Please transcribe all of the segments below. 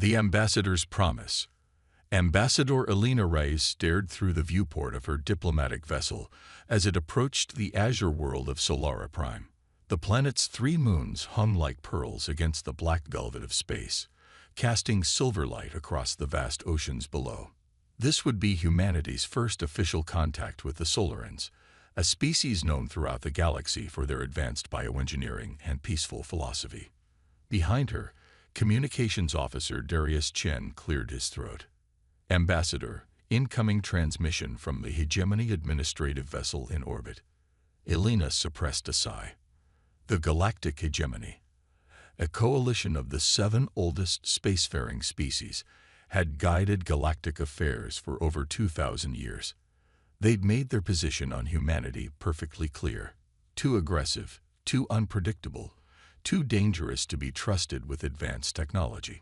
The Ambassador's Promise. Ambassador Elena Reyes stared through the viewport of her diplomatic vessel as it approached the azure world of Solara Prime. The planet's 3 moons hung like pearls against the black velvet of space, casting silver light across the vast oceans below. This would be humanity's first official contact with the Solarans, a species known throughout the galaxy for their advanced bioengineering and peaceful philosophy. Behind her, Communications Officer Darius Chen cleared his throat. Ambassador, incoming transmission from the Hegemony administrative vessel in orbit. Elena suppressed a sigh. The Galactic Hegemony, a coalition of the 7 oldest spacefaring species, had guided galactic affairs for over 2,000 years. They'd made their position on humanity perfectly clear. Too aggressive, too unpredictable, too dangerous to be trusted with advanced technology.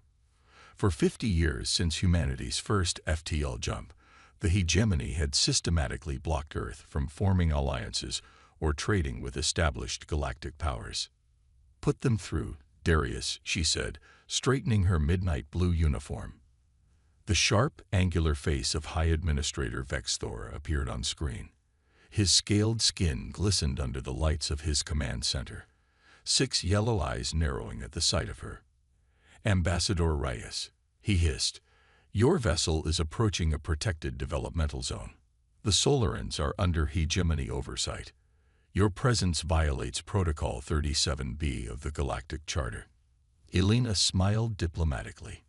For 50 years since humanity's first FTL jump, the Hegemony had systematically blocked Earth from forming alliances or trading with established galactic powers. "Put them through, Darius," she said, straightening her midnight blue uniform. The sharp, angular face of High Administrator Vexthor appeared on screen. His scaled skin glistened under the lights of his command center, 6 yellow eyes narrowing at the sight of her. "Ambassador Reyes," he hissed, "your vessel is approaching a protected developmental zone. The Solarans are under Hegemony oversight. Your presence violates Protocol 37B of the Galactic Charter." Elena smiled diplomatically.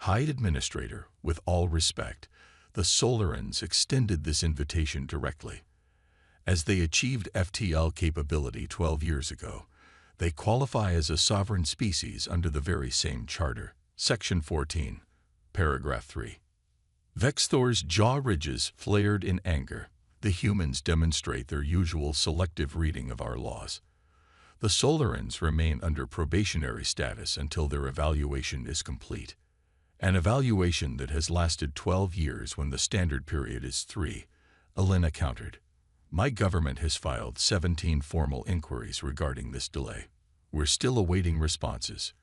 "High Administrator, with all respect, the Solarans extended this invitation directly. As they achieved FTL capability 12 years ago, they qualify as a sovereign species under the very same charter. Section 14, Paragraph 3. Vexthor's jaw ridges flared in anger. "The humans demonstrate their usual selective reading of our laws. The Solarans remain under probationary status until their evaluation is complete. An evaluation that has lasted 12 years when the standard period is 3, Elena countered. "My government has filed 17 formal inquiries regarding this delay. We're still awaiting responses.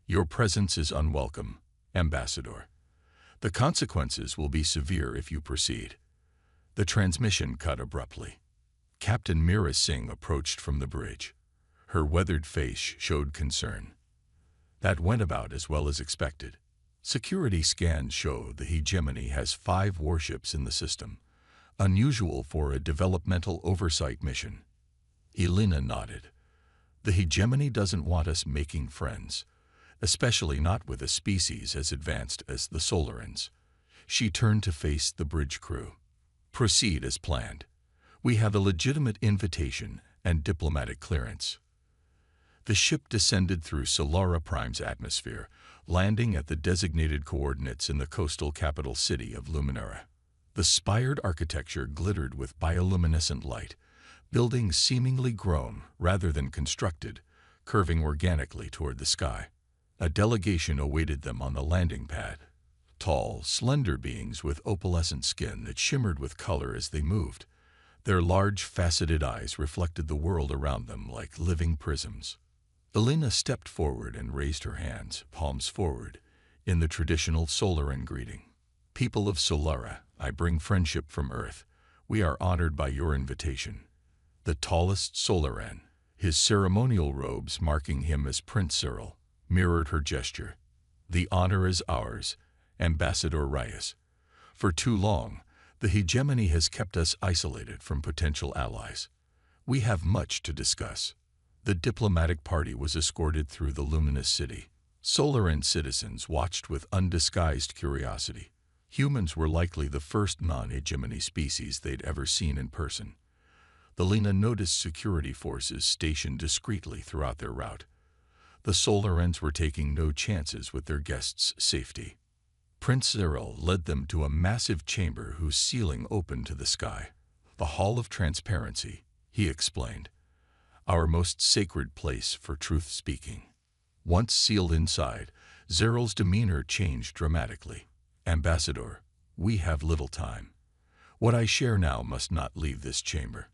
Your presence is unwelcome, Ambassador. The consequences will be severe if you proceed." The transmission cut abruptly. Captain Mira Singh approached from the bridge. Her weathered face showed concern. "That went about as well as expected. Security scans show the Hegemony has 5 warships in the system, unusual for a developmental oversight mission." Elena nodded. "The Hegemony doesn't want us making friends, especially not with a species as advanced as the Solarans." She turned to face the bridge crew. "Proceed as planned. We have a legitimate invitation and diplomatic clearance." The ship descended through Solara Prime's atmosphere, landing at the designated coordinates in the coastal capital city of Luminara. The spired architecture glittered with bioluminescent light, buildings seemingly grown rather than constructed, curving organically toward the sky. A delegation awaited them on the landing pad. Tall, slender beings with opalescent skin that shimmered with color as they moved. Their large, faceted eyes reflected the world around them like living prisms. Elena stepped forward and raised her hands, palms forward, in the traditional Solaran greeting. "People of Solara, I bring friendship from Earth. We are honored by your invitation." The tallest Solaran, his ceremonial robes marking him as Prince Cyril, mirrored her gesture. "The honor is ours, Ambassador Reyes. For too long, the Hegemony has kept us isolated from potential allies. We have much to discuss." The diplomatic party was escorted through the luminous city. Solaran citizens watched with undisguised curiosity. Humans were likely the first non-Hegemony species they'd ever seen in person. Elena noticed security forces stationed discreetly throughout their route. The Solarans were taking no chances with their guests' safety. Prince Cyril led them to a massive chamber whose ceiling opened to the sky. "The Hall of Transparency," he explained. "Our most sacred place for truth-speaking." Once sealed inside, Cyril's demeanor changed dramatically. "Ambassador, we have little time. What I share now must not leave this chamber."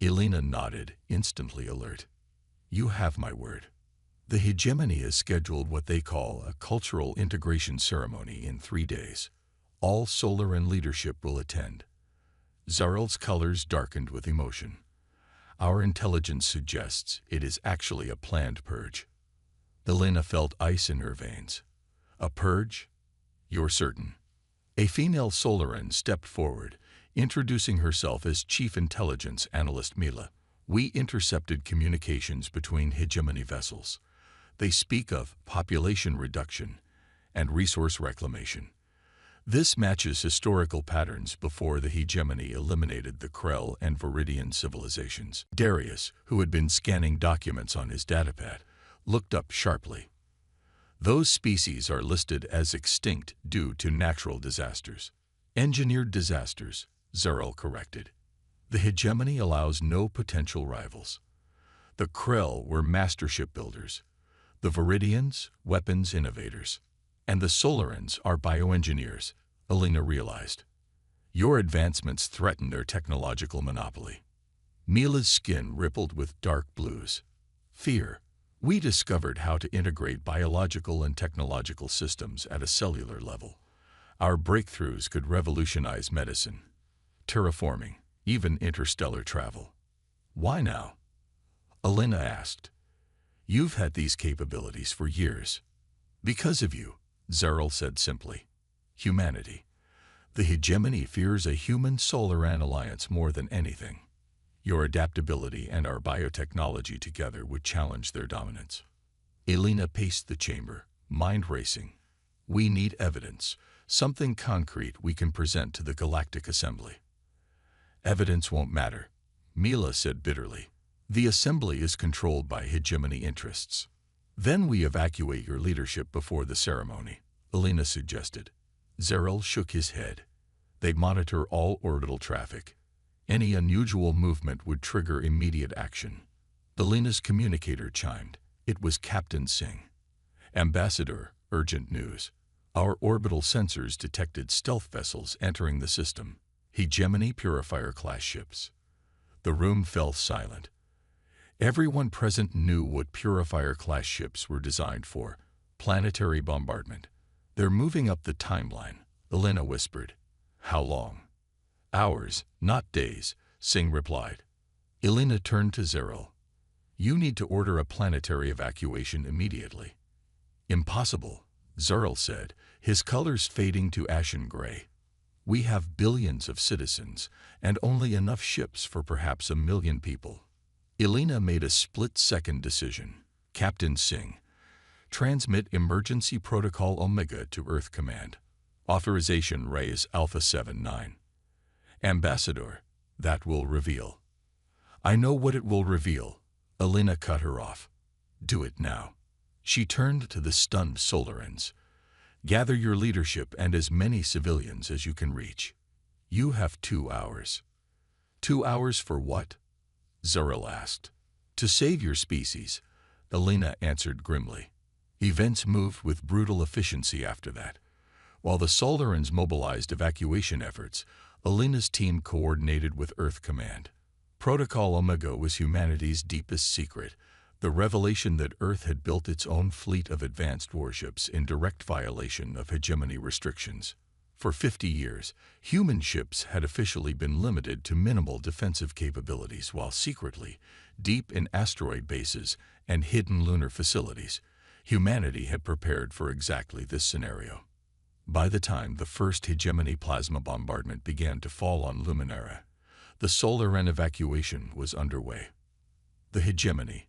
Elena nodded, instantly alert. "You have my word." The hegemony has scheduled what they call a cultural integration ceremony in 3 days. All Solaran leadership will attend. Zarel's colors darkened with emotion. Our intelligence suggests it is actually a planned purge. Elena felt ice in her veins. A purge? You're certain? A female Solaran stepped forward, introducing herself as Chief Intelligence Analyst Mila. We intercepted communications between hegemony vessels. They speak of population reduction and resource reclamation. This matches historical patterns before the hegemony eliminated the Krell and Viridian civilizations. Darius, who had been scanning documents on his datapad, looked up sharply. Those species are listed as extinct due to natural disasters. Engineered disasters, Zarel corrected. The hegemony allows no potential rivals. The Krell were master shipbuilders, the Viridians, weapons innovators, and the Solarans are bioengineers, Elena realized. Your advancements threaten their technological monopoly. Mila's skin rippled with dark blues. Fear. We discovered how to integrate biological and technological systems at a cellular level. Our breakthroughs could revolutionize medicine, terraforming, even interstellar travel. Why now? Elena asked. You've had these capabilities for years. Because of you, Zarel said simply. Humanity. The hegemony fears a human-Solaran alliance more than anything. Your adaptability and our biotechnology together would challenge their dominance. Elena paced the chamber, mind racing. We need evidence, something concrete we can present to the Galactic Assembly. Evidence won't matter, Mila said bitterly. The Assembly is controlled by hegemony interests. Then we evacuate your leadership before the ceremony, Elena suggested. Zarel shook his head. They monitor all orbital traffic. Any unusual movement would trigger immediate action. Elena's communicator chimed. It was Captain Singh. Ambassador, urgent news. Our orbital sensors detected stealth vessels entering the system. Hegemony Purifier-class ships. The room fell silent. Everyone present knew what Purifier-class ships were designed for. Planetary bombardment. They're moving up the timeline, Elena whispered. How long? Hours, not days, Singh replied. Elena turned to Zarel. You need to order a planetary evacuation immediately. Impossible, Zarel said, his colors fading to ashen gray. We have billions of citizens and only enough ships for perhaps 1 million people. Elena made a split-second decision. Captain Singh, transmit Emergency Protocol Omega to Earth Command. Authorization raise Alpha 79. Ambassador, that will reveal. I know what it will reveal. Elena cut her off. Do it now. She turned to the stunned Solarans. Gather your leadership and as many civilians as you can reach. You have 2 hours. 2 hours for what? Zarel asked. To save your species, Elena answered grimly. Events moved with brutal efficiency after that. While the Solarans mobilized evacuation efforts, Elena's team coordinated with Earth Command. Protocol Omega was humanity's deepest secret, the revelation that Earth had built its own fleet of advanced warships in direct violation of hegemony restrictions. For 50 years, human ships had officially been limited to minimal defensive capabilities while secretly, deep in asteroid bases and hidden lunar facilities, humanity had prepared for exactly this scenario. By the time the first hegemony plasma bombardment began to fall on Luminara, the Solaran evacuation was underway. The hegemony,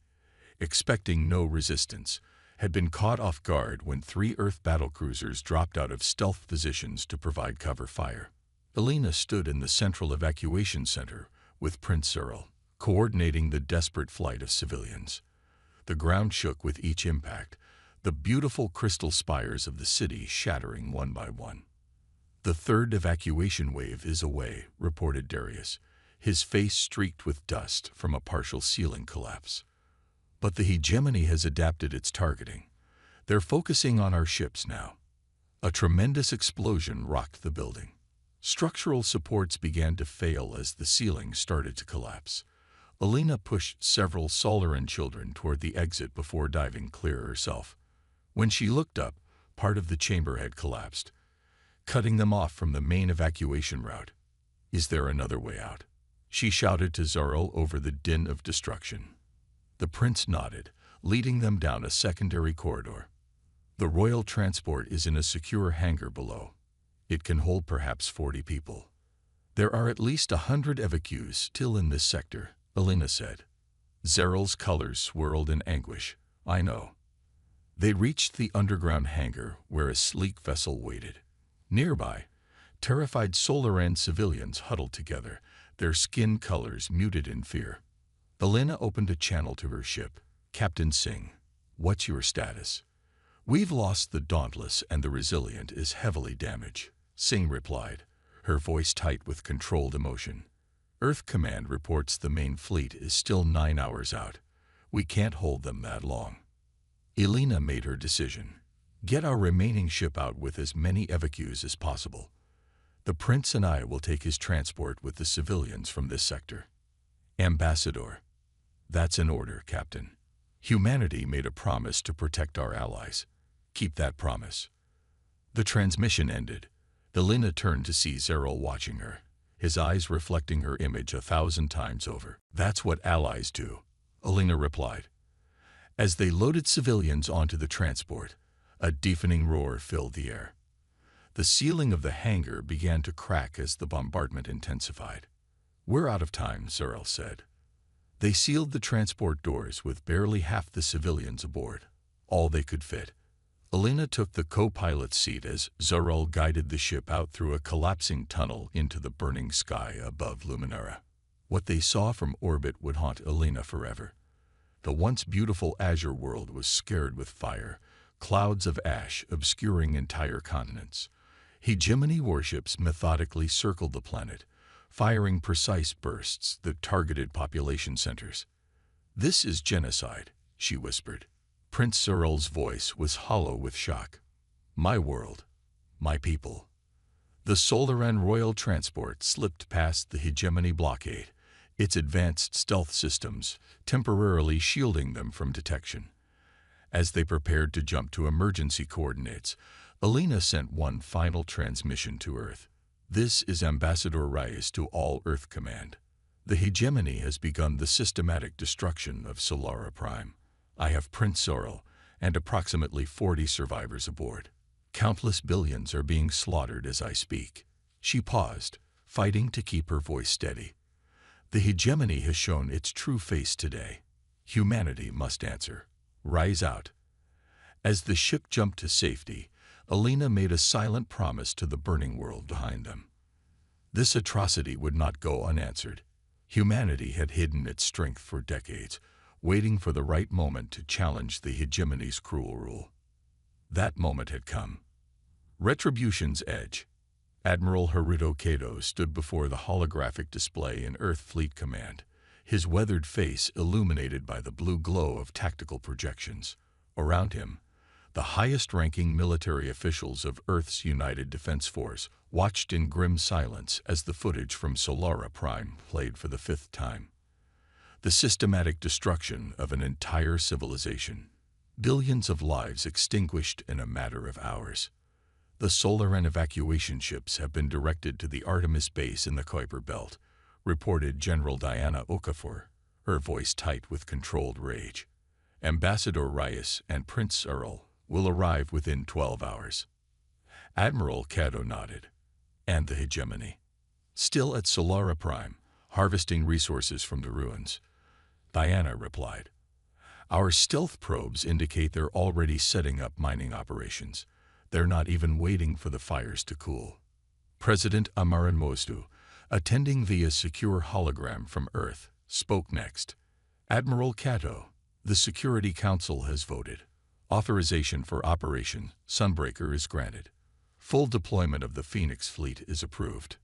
expecting no resistance, had been caught off guard when 3 Earth battlecruisers dropped out of stealth positions to provide cover fire. Elena stood in the central evacuation center with Prince Zarel, coordinating the desperate flight of civilians. The ground shook with each impact, the beautiful crystal spires of the city shattering one by one. The 3rd evacuation wave is away, reported Darius, his face streaked with dust from a partial ceiling collapse. But the hegemony has adapted its targeting. They're focusing on our ships now. A tremendous explosion rocked the building. Structural supports began to fail as the ceiling started to collapse. Alina pushed several Solaran children toward the exit before diving clear herself. When she looked up, part of the chamber had collapsed, cutting them off from the main evacuation route. "Is there another way out?" she shouted to Zurl over the din of destruction. The prince nodded, leading them down a secondary corridor. "The royal transport is in a secure hangar below. It can hold perhaps 40 people. There are at least 100 evacuees still in this sector," Alina said. Zeryl's colors swirled in anguish. "I know." They reached the underground hangar where a sleek vessel waited. Nearby, terrified Solaran civilians huddled together, their skin colors muted in fear. Alina opened a channel to her ship. "Captain Singh, what's your status?" "We've lost the Dauntless and the Resilient is heavily damaged," Singh replied, her voice tight with controlled emotion. "Earth Command reports the main fleet is still 9 hours out. We can't hold them that long." Alina made her decision. "Get our remaining ship out with as many evacuees as possible. The prince and I will take his transport with the civilians from this sector." "Ambassador." "That's an order, Captain. Humanity made a promise to protect our allies. Keep that promise." The transmission ended. Alina turned to see Zeril watching her, his eyes reflecting her image 1,000 times over. "That's what allies do," Alina replied. As they loaded civilians onto the transport, a deafening roar filled the air. The ceiling of the hangar began to crack as the bombardment intensified. "We're out of time," Zeril said. They sealed the transport doors with barely half the civilians aboard, all they could fit. Alina took the co-pilot's seat as Zeril guided the ship out through a collapsing tunnel into the burning sky above Luminara. What they saw from orbit would haunt Alina forever. The once beautiful azure world was scared with fire, clouds of ash obscuring entire continents. Hegemony warships methodically circled the planet, firing precise bursts that targeted population centers. "This is genocide," she whispered. Prince Cyril's voice was hollow with shock. "My world, my people." The Solaran royal transport slipped past the Hegemony blockade, its advanced stealth systems temporarily shielding them from detection. As they prepared to jump to emergency coordinates, Alina sent one final transmission to Earth. "This is Ambassador Reyes to all Earth Command. The Hegemony has begun the systematic destruction of Solara Prime. I have Prince Sorrel and approximately 40 survivors aboard. Countless billions are being slaughtered as I speak." She paused, fighting to keep her voice steady. "The Hegemony has shown its true face today. Humanity must answer. Rise out." As the ship jumped to safety, Alina made a silent promise to the burning world behind them. This atrocity would not go unanswered. Humanity had hidden its strength for decades, waiting for the right moment to challenge the Hegemony's cruel rule. That moment had come. Retribution's edge. Admiral Haruto Kato stood before the holographic display in Earth Fleet Command, his weathered face illuminated by the blue glow of tactical projections. Around him, the highest-ranking military officials of Earth's United Defense Force watched in grim silence as the footage from Solara Prime played for the 5th time. The systematic destruction of an entire civilization. Billions of lives extinguished in a matter of hours. The Solaran evacuation ships have been directed to the Artemis base in the Kuiper Belt, reported General Diana Okafor, her voice tight with controlled rage. Ambassador Reyes and Prince Earl will arrive within 12 hours. Admiral Kato nodded. "And the Hegemony?" "Still at Solara Prime, harvesting resources from the ruins," Diana replied. "Our stealth probes indicate they're already setting up mining operations. They're not even waiting for the fires to cool." President Amaran Mostu, attending via secure hologram from Earth, spoke next. "Admiral Kato, the Security Council has voted. Authorization for Operation Sunbreaker is granted. Full deployment of the Phoenix fleet is approved."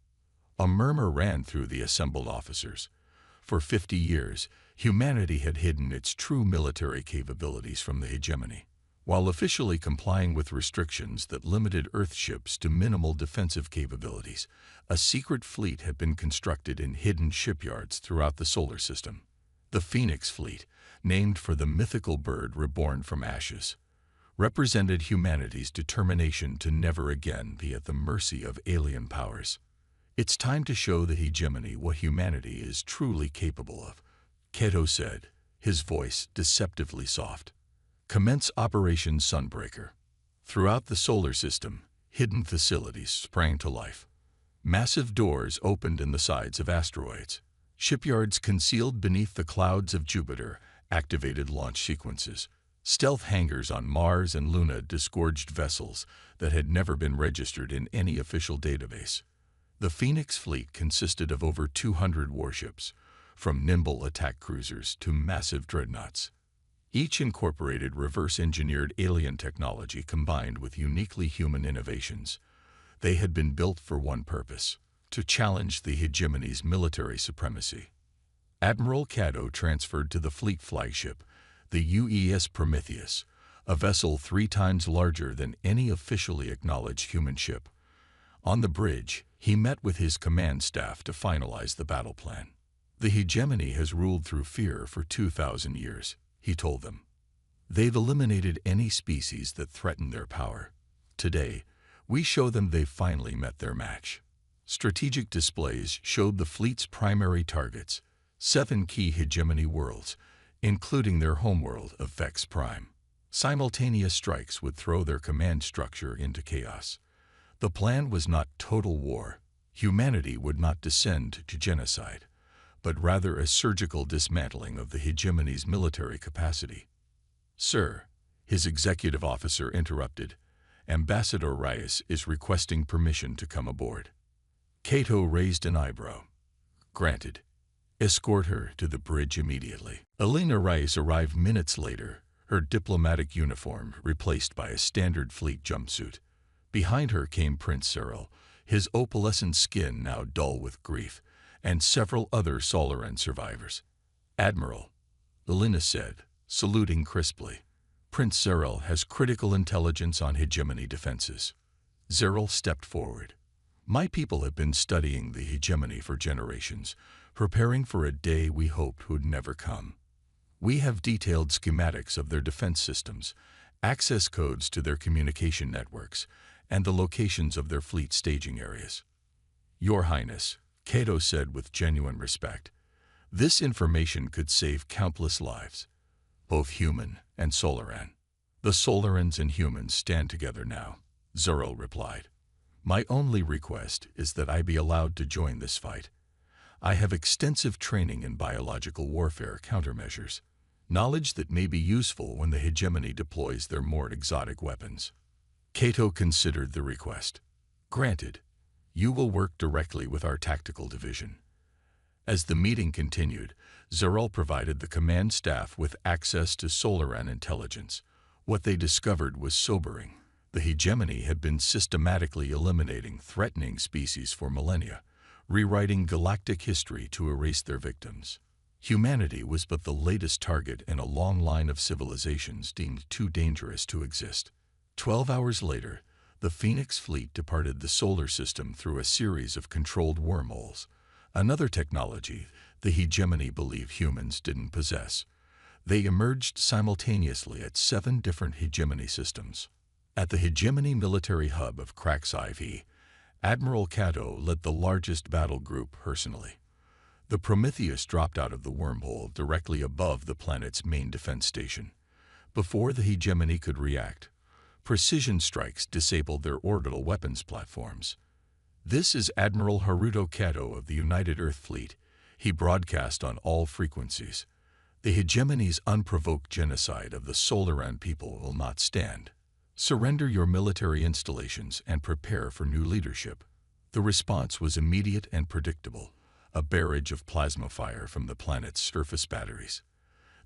A murmur ran through the assembled officers. For 50 years, humanity had hidden its true military capabilities from the Hegemony. While officially complying with restrictions that limited Earth ships to minimal defensive capabilities, a secret fleet had been constructed in hidden shipyards throughout the solar system. The Phoenix Fleet, named for the mythical bird reborn from ashes, represented humanity's determination to never again be at the mercy of alien powers. It's time to show the hegemony what humanity is truly capable of, Cato said, his voice deceptively soft. Commence Operation Sunbreaker. Throughout the solar system, hidden facilities sprang to life. Massive doors opened in the sides of asteroids. Shipyards concealed beneath the clouds of Jupiter activated launch sequences. Stealth hangars on Mars and Luna disgorged vessels that had never been registered in any official database. The Phoenix Fleet consisted of over 200 warships, from nimble attack cruisers to massive dreadnoughts. Each incorporated reverse-engineered alien technology combined with uniquely human innovations. They had been built for one purpose: to challenge the hegemony's military supremacy. Admiral Cato transferred to the fleet flagship, the UES Prometheus, a vessel 3 times larger than any officially acknowledged human ship. On the bridge, he met with his command staff to finalize the battle plan. The hegemony has ruled through fear for 2,000 years, he told them. They've eliminated any species that threatened their power. Today, we show them they've finally met their match. Strategic displays showed the fleet's primary targets, 7 key hegemony worlds, including their homeworld of Vex Prime. Simultaneous strikes would throw their command structure into chaos. The plan was not total war. Humanity would not descend to genocide, but rather a surgical dismantling of the hegemony's military capacity. Sir, his executive officer interrupted, Ambassador Reyes is requesting permission to come aboard. Cato raised an eyebrow. Granted. Escort her to the bridge immediately. Elena Reyes arrived minutes later, her diplomatic uniform replaced by a standard fleet jumpsuit. Behind her came Prince Cyril, his opalescent skin now dull with grief, and several other Solaran survivors. Admiral, Elena said, saluting crisply. Prince Cyril has critical intelligence on hegemony defenses. Cyril stepped forward. My people have been studying the hegemony for generations, preparing for a day we hoped would never come. We have detailed schematics of their defense systems, access codes to their communication networks, and the locations of their fleet staging areas. Your Highness, Cato said with genuine respect, this information could save countless lives, both human and Solaran. The Solarans and humans stand together now, Cyril replied. My only request is that I be allowed to join this fight. I have extensive training in biological warfare countermeasures, knowledge that may be useful when the hegemony deploys their more exotic weapons. Cato considered the request. Granted, you will work directly with our tactical division. As the meeting continued, Cyril provided the command staff with access to Solaran intelligence. What they discovered was sobering. The hegemony had been systematically eliminating threatening species for millennia, rewriting galactic history to erase their victims. Humanity was but the latest target in a long line of civilizations deemed too dangerous to exist. 12 hours later, the Phoenix Fleet departed the solar system through a series of controlled wormholes, another technology the hegemony believed humans didn't possess. They emerged simultaneously at 7 different hegemony systems. At the hegemony military hub of Crax IV, Admiral Cato led the largest battle group personally. The Prometheus dropped out of the wormhole directly above the planet's main defense station. Before the hegemony could react, precision strikes disabled their orbital weapons platforms. This is Admiral Haruto Cato of the United Earth Fleet. He broadcast on all frequencies. The hegemony's unprovoked genocide of the Solaran people will not stand. Surrender your military installations and prepare for new leadership. The response was immediate and predictable, a barrage of plasma fire from the planet's surface batteries.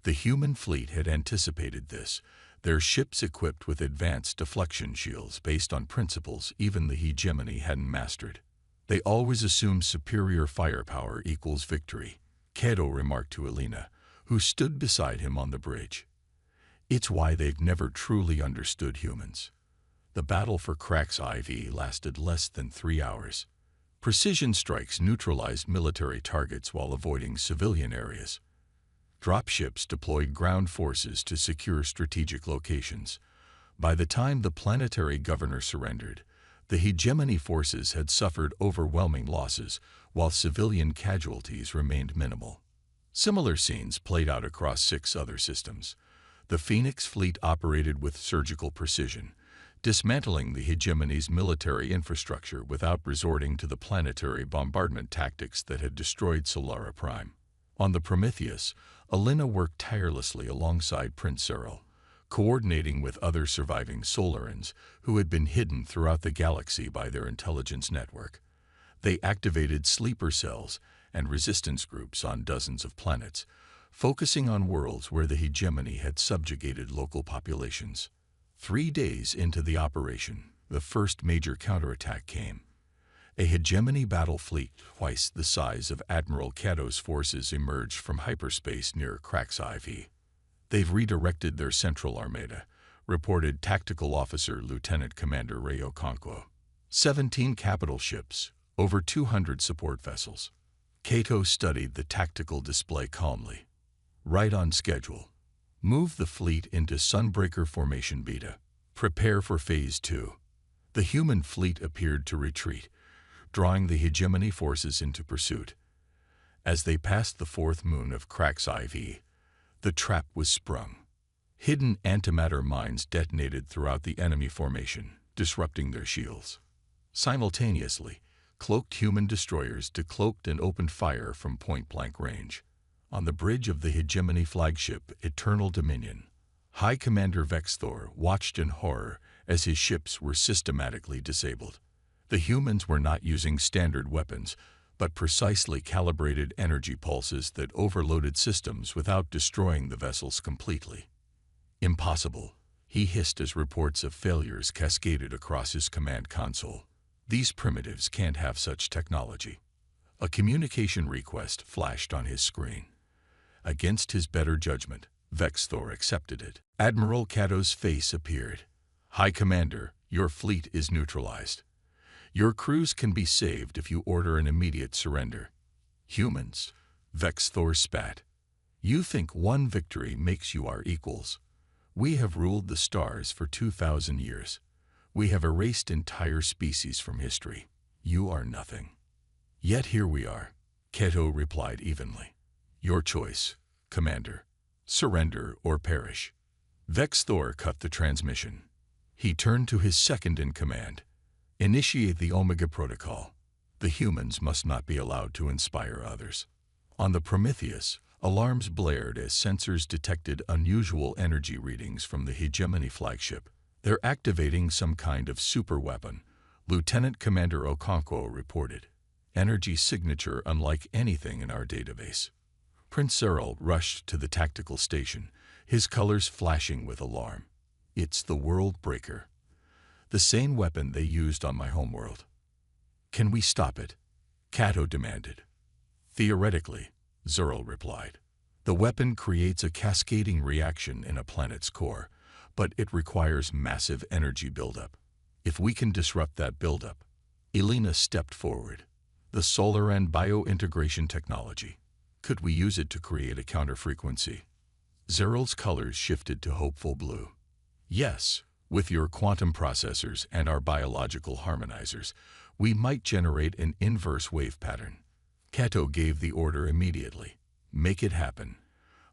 The human fleet had anticipated this, their ships equipped with advanced deflection shields based on principles even the hegemony hadn't mastered. They always assumed superior firepower equals victory, Cato remarked to Elena, who stood beside him on the bridge. It's why they've never truly understood humans. The battle for Crax IV lasted less than 3 hours. Precision strikes neutralized military targets while avoiding civilian areas. Dropships deployed ground forces to secure strategic locations. By the time the planetary governor surrendered, the hegemony forces had suffered overwhelming losses, while civilian casualties remained minimal. Similar scenes played out across 6 other systems. The Phoenix fleet operated with surgical precision, dismantling the hegemony's military infrastructure without resorting to the planetary bombardment tactics that had destroyed Solara Prime. On the Prometheus, Alina worked tirelessly alongside Prince Cyril, coordinating with other surviving Solarans who had been hidden throughout the galaxy by their intelligence network. They activated sleeper cells and resistance groups on dozens of planets, focusing on worlds where the hegemony had subjugated local populations. 3 days into the operation, the first major counterattack came. A hegemony battle fleet twice the size of Admiral Cato's forces emerged from hyperspace near HFY. They've redirected their central armada, reported Tactical Officer Lieutenant Commander Ray Okonkwo. 17 capital ships, over 200 support vessels. Cato studied the tactical display calmly. Right on schedule. Move the fleet into Sunbreaker Formation Beta. Prepare for Phase 2. The human fleet appeared to retreat, drawing the hegemony forces into pursuit. As they passed the 4th moon of HFY, the trap was sprung. Hidden antimatter mines detonated throughout the enemy formation, disrupting their shields. Simultaneously, cloaked human destroyers decloaked and opened fire from point-blank range. On the bridge of the hegemony flagship Eternal Dominion, High Commander Vexthor watched in horror as his ships were systematically disabled. The humans were not using standard weapons, but precisely calibrated energy pulses that overloaded systems without destroying the vessels completely. Impossible, he hissed as reports of failures cascaded across his command console. These primitives can't have such technology. A communication request flashed on his screen. Against his better judgment, Vexthor accepted it. Admiral Cato's face appeared. High Commander, your fleet is neutralized. Your crews can be saved if you order an immediate surrender. Humans, Vexthor spat. You think one victory makes you our equals. We have ruled the stars for 2,000 years. We have erased entire species from history. You are nothing. Yet here we are, Cato replied evenly. Your choice, Commander. Surrender or perish. Vexthor cut the transmission. He turned to his second-in-command. Initiate the Omega Protocol. The humans must not be allowed to inspire others. On the Prometheus, alarms blared as sensors detected unusual energy readings from the hegemony flagship. They're activating some kind of superweapon, Lieutenant Commander Okonkwo reported. Energy signature unlike anything in our database. Prince Cyril rushed to the tactical station, his colors flashing with alarm. It's the World Breaker. The same weapon they used on my homeworld. Can we stop it? Cato demanded. Theoretically, Cyril replied. The weapon creates a cascading reaction in a planet's core, but it requires massive energy buildup. If we can disrupt that buildup, Elena stepped forward. The solar and biointegration technology. Could we use it to create a counterfrequency? Cyril's colors shifted to hopeful blue. Yes, with your quantum processors and our biological harmonizers, we might generate an inverse wave pattern. Cato gave the order immediately. Make it happen.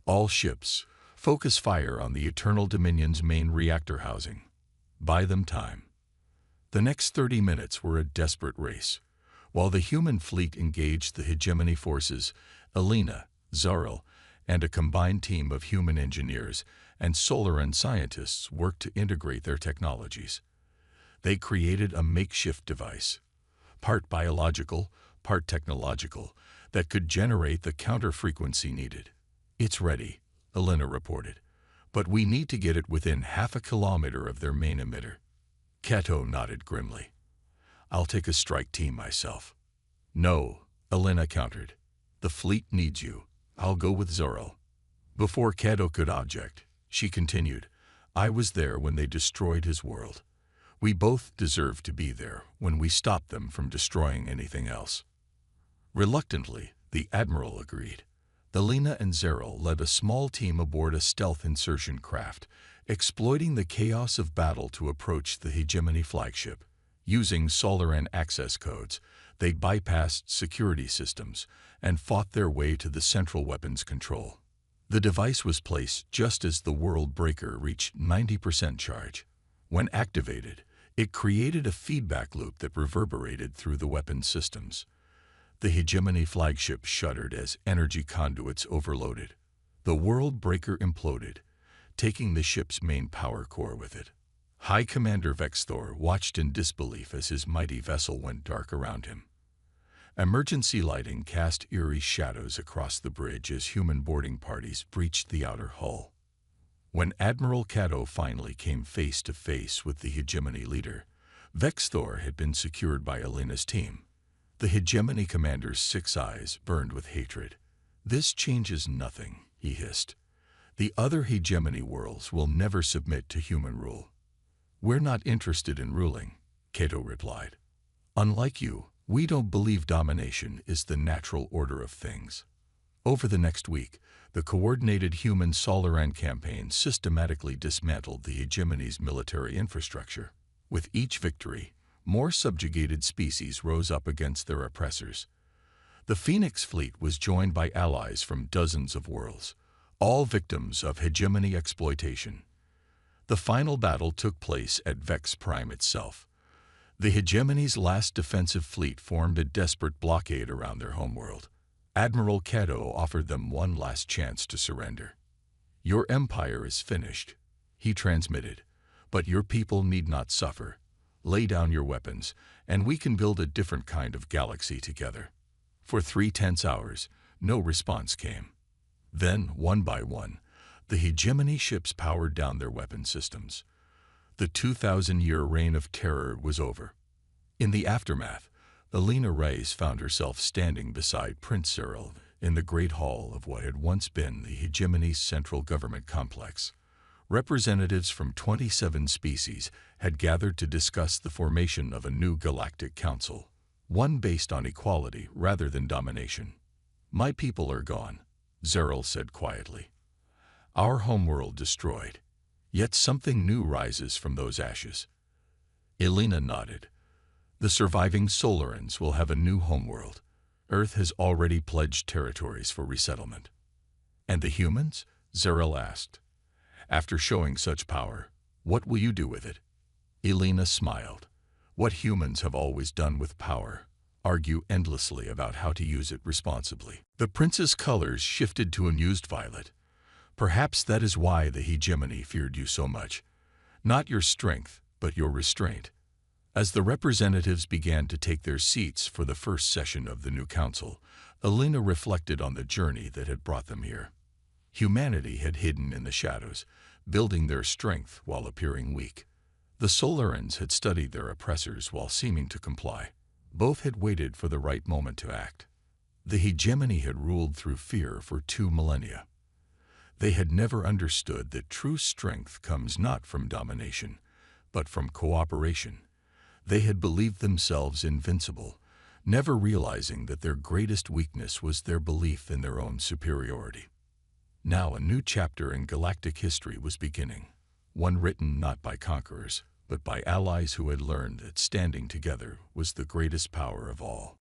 All ships, focus fire on the Eternal Dominion's main reactor housing. Buy them time. The next 30 minutes were a desperate race. While the human fleet engaged the hegemony forces, Elena, Cyril, and a combined team of human engineers and Solaran scientists worked to integrate their technologies. They created a makeshift device, part biological, part technological, that could generate the counter-frequency needed. It's ready, Elena reported, but we need to get it within half a kilometer of their main emitter. Cato nodded grimly. I'll take a strike team myself. No, Elena countered. The fleet needs you. I'll go with Cyril. Before Cato could object, she continued, I was there when they destroyed his world. We both deserve to be there when we stop them from destroying anything else. Reluctantly, the Admiral agreed. Elena and Zeril led a small team aboard a stealth insertion craft, exploiting the chaos of battle to approach the Hegemony flagship. Using Solaran access codes, they bypassed security systems and fought their way to the central weapons control. The device was placed just as the World Breaker reached 90% charge. When activated, it created a feedback loop that reverberated through the weapons systems. The Hegemony flagship shuddered as energy conduits overloaded. The World Breaker imploded, taking the ship's main power core with it. High Commander Vexthor watched in disbelief as his mighty vessel went dark around him. Emergency lighting cast eerie shadows across the bridge as human boarding parties breached the outer hull. When Admiral Cato finally came face to face with the Hegemony leader, Vexthor had been secured by Elena's team. The Hegemony commander's 6 eyes burned with hatred. "This changes nothing," he hissed. "The other Hegemony worlds will never submit to human rule." "We're not interested in ruling," Cato replied. "Unlike you, we don't believe domination is the natural order of things." Over the next week, the coordinated human Solaran campaign systematically dismantled the Hegemony's military infrastructure. With each victory, more subjugated species rose up against their oppressors. The Phoenix fleet was joined by allies from dozens of worlds, all victims of Hegemony exploitation. The final battle took place at Vex Prime itself. The Hegemony's last defensive fleet formed a desperate blockade around their homeworld. Admiral Cato offered them one last chance to surrender. "Your empire is finished," he transmitted, "but your people need not suffer. Lay down your weapons, and we can build a different kind of galaxy together." For 3 tense hours, no response came. Then, one by one, the Hegemony ships powered down their weapon systems. The 2,000-year reign of terror was over. In the aftermath, Elena Reyes found herself standing beside Prince Zeril in the great hall of what had once been the Hegemony's central government complex. Representatives from 27 species had gathered to discuss the formation of a new Galactic Council, one based on equality rather than domination. "My people are gone," Zeril said quietly. "Our homeworld destroyed. Yet something new rises from those ashes." Elena nodded. "The surviving Solarans will have a new homeworld. Earth has already pledged territories for resettlement." "And the humans?" Zeril asked. "After showing such power, what will you do with it?" Elena smiled. "What humans have always done with power: argue endlessly about how to use it responsibly." The prince's colors shifted to amused violet. "Perhaps that is why the Hegemony feared you so much. Not your strength, but your restraint." As the representatives began to take their seats for the first session of the new council, Elena reflected on the journey that had brought them here. Humanity had hidden in the shadows, building their strength while appearing weak. The Solarans had studied their oppressors while seeming to comply. Both had waited for the right moment to act. The Hegemony had ruled through fear for 2 millennia. They had never understood that true strength comes not from domination, but from cooperation. They had believed themselves invincible, never realizing that their greatest weakness was their belief in their own superiority. Now a new chapter in galactic history was beginning, one written not by conquerors, but by allies who had learned that standing together was the greatest power of all.